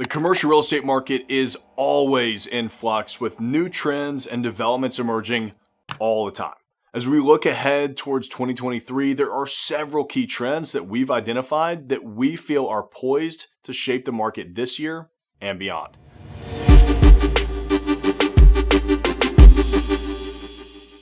The commercial real estate market is always in flux with new trends and developments emerging all the time. As we look ahead towards 2023, there are several key trends that we've identified that we feel are poised to shape the market this year and beyond.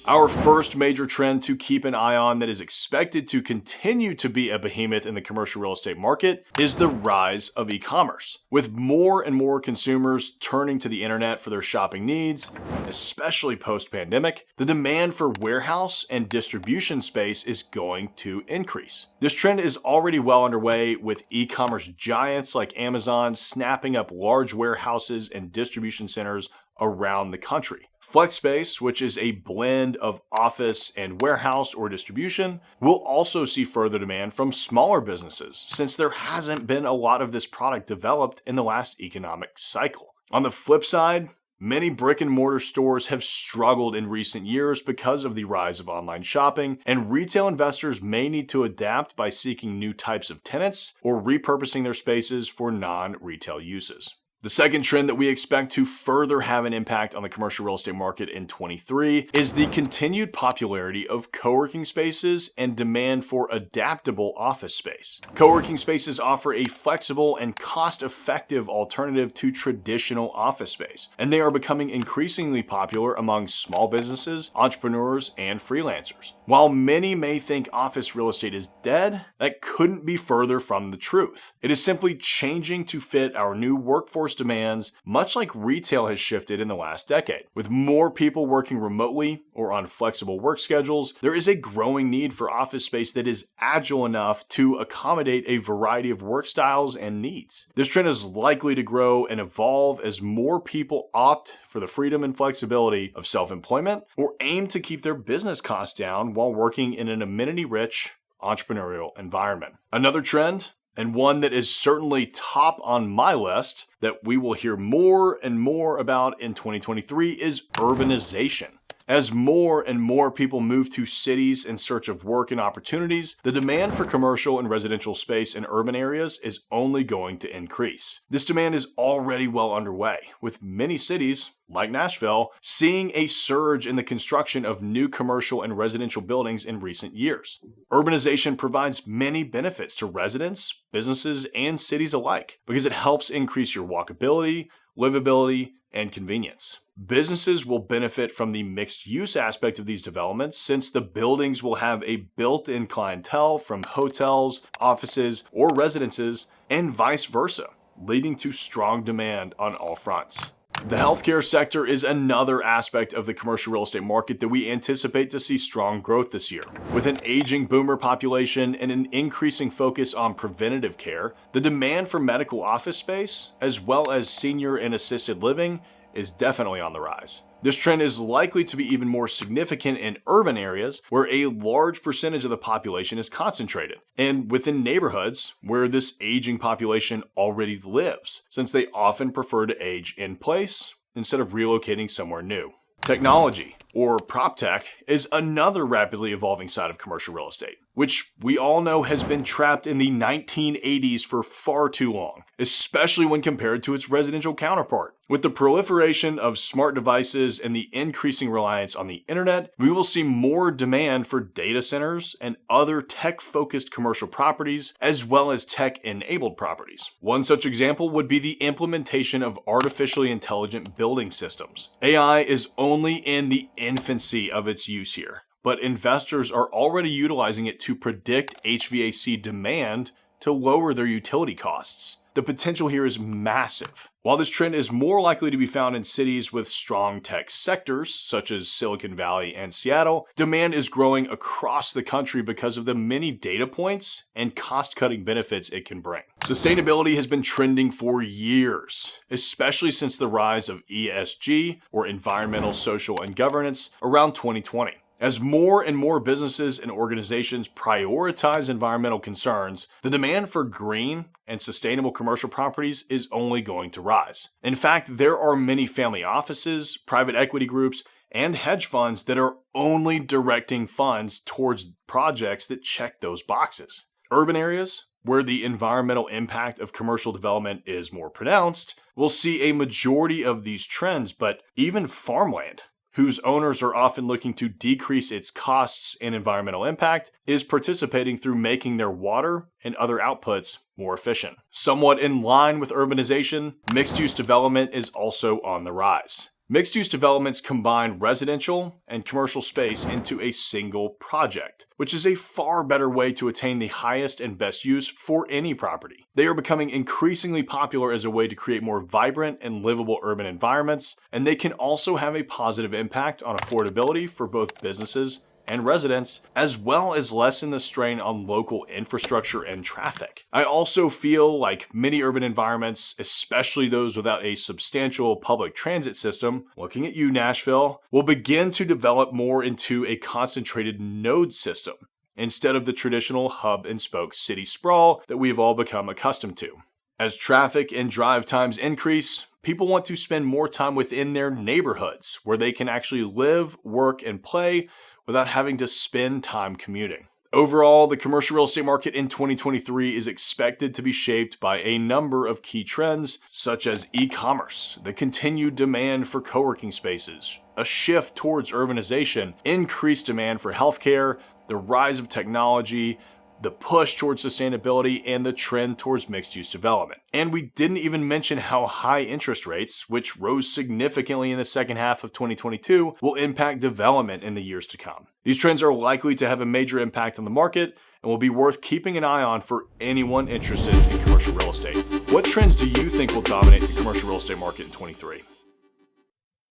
Our first major trend to keep an eye on that is expected to continue to be a behemoth in the commercial real estate market is the rise of e-commerce. With more and more consumers turning to the internet for their shopping needs, especially post-pandemic, the demand for warehouse and distribution space is going to increase. This trend is already well underway with e-commerce giants like Amazon snapping up large warehouses and distribution centers around the country. Flex space, which is a blend of office and warehouse or distribution, will also see further demand from smaller businesses since there hasn't been a lot of this product developed in the last economic cycle. On the flip side, many brick and mortar stores have struggled in recent years because of the rise of online shopping, and retail investors may need to adapt by seeking new types of tenants or repurposing their spaces for non-retail uses. The second trend that we expect to further have an impact on the commercial real estate market in 23 is the continued popularity of co-working spaces and demand for adaptable office space. Co-working spaces offer a flexible and cost-effective alternative to traditional office space, and they are becoming increasingly popular among small businesses, entrepreneurs, and freelancers. While many may think office real estate is dead, that couldn't be further from the truth. It is simply changing to fit our new workforce demands, much like retail has shifted in the last decade. With more people working remotely or on flexible work schedules, there is a growing need for office space that is agile enough to accommodate a variety of work styles and needs. This trend is likely to grow and evolve as more people opt for the freedom and flexibility of self-employment or aim to keep their business costs down while working in an amenity-rich entrepreneurial environment. Another trend, and one that is certainly top on my list that we will hear more and more about in 2023 is urbanization. As more and more people move to cities in search of work and opportunities, the demand for commercial and residential space in urban areas is only going to increase. This demand is already well underway, with many cities, like Nashville, seeing a surge in the construction of new commercial and residential buildings in recent years. Urbanization provides many benefits to residents, businesses, and cities alike because it helps increase your walkability, livability, and convenience. Businesses will benefit from the mixed-use aspect of these developments since the buildings will have a built-in clientele from hotels, offices, or residences, and vice versa, leading to strong demand on all fronts. The healthcare sector is another aspect of the commercial real estate market that we anticipate to see strong growth this year. With an aging boomer population and an increasing focus on preventative care, the demand for medical office space, as well as senior and assisted living, is definitely on the rise. This trend is likely to be even more significant in urban areas where a large percentage of the population is concentrated, and within neighborhoods where this aging population already lives, since they often prefer to age in place instead of relocating somewhere new. Technology, or PropTech, is another rapidly evolving side of commercial real estate, which we all know has been trapped in the 1980s for far too long, especially when compared to its residential counterpart. With the proliferation of smart devices and the increasing reliance on the internet, we will see more demand for data centers and other tech-focused commercial properties, as well as tech-enabled properties. One such example would be the implementation of artificially intelligent building systems. AI is only in the infancy of its use here, but investors are already utilizing it to predict HVAC demand to lower their utility costs. The potential here is massive. While this trend is more likely to be found in cities with strong tech sectors, such as Silicon Valley and Seattle, demand is growing across the country because of the many data points and cost-cutting benefits it can bring. Sustainability has been trending for years, especially since the rise of ESG, or environmental, social, and governance, around 2020. As more and more businesses and organizations prioritize environmental concerns, the demand for green and sustainable commercial properties is only going to rise. In fact, there are many family offices, private equity groups, and hedge funds that are only directing funds towards projects that check those boxes. Urban areas where the environmental impact of commercial development is more pronounced, we'll see a majority of these trends, but even farmland, whose owners are often looking to decrease its costs and environmental impact, is participating through making their water and other outputs more efficient. Somewhat in line with urbanization, mixed-use development is also on the rise. Mixed-use developments combine residential and commercial space into a single project, which is a far better way to attain the highest and best use for any property. They are becoming increasingly popular as a way to create more vibrant and livable urban environments, and they can also have a positive impact on affordability for both businesses and residents, as well as lessen the strain on local infrastructure and traffic. I also feel like many urban environments, especially those without a substantial public transit system, looking at you, Nashville, will begin to develop more into a concentrated node system, instead of the traditional hub and spoke city sprawl that we have all become accustomed to. As traffic and drive times increase, people want to spend more time within their neighborhoods, where they can actually live, work, and play without having to spend time commuting. Overall, the commercial real estate market in 2023 is expected to be shaped by a number of key trends, such as e-commerce, the continued demand for co-working spaces, a shift towards urbanization, increased demand for healthcare, the rise of technology, the push towards sustainability, and the trend towards mixed-use development. And we didn't even mention how high interest rates, which rose significantly in the second half of 2022, will impact development in the years to come. These trends are likely to have a major impact on the market and will be worth keeping an eye on for anyone interested in commercial real estate. What trends do you think will dominate the commercial real estate market in 23?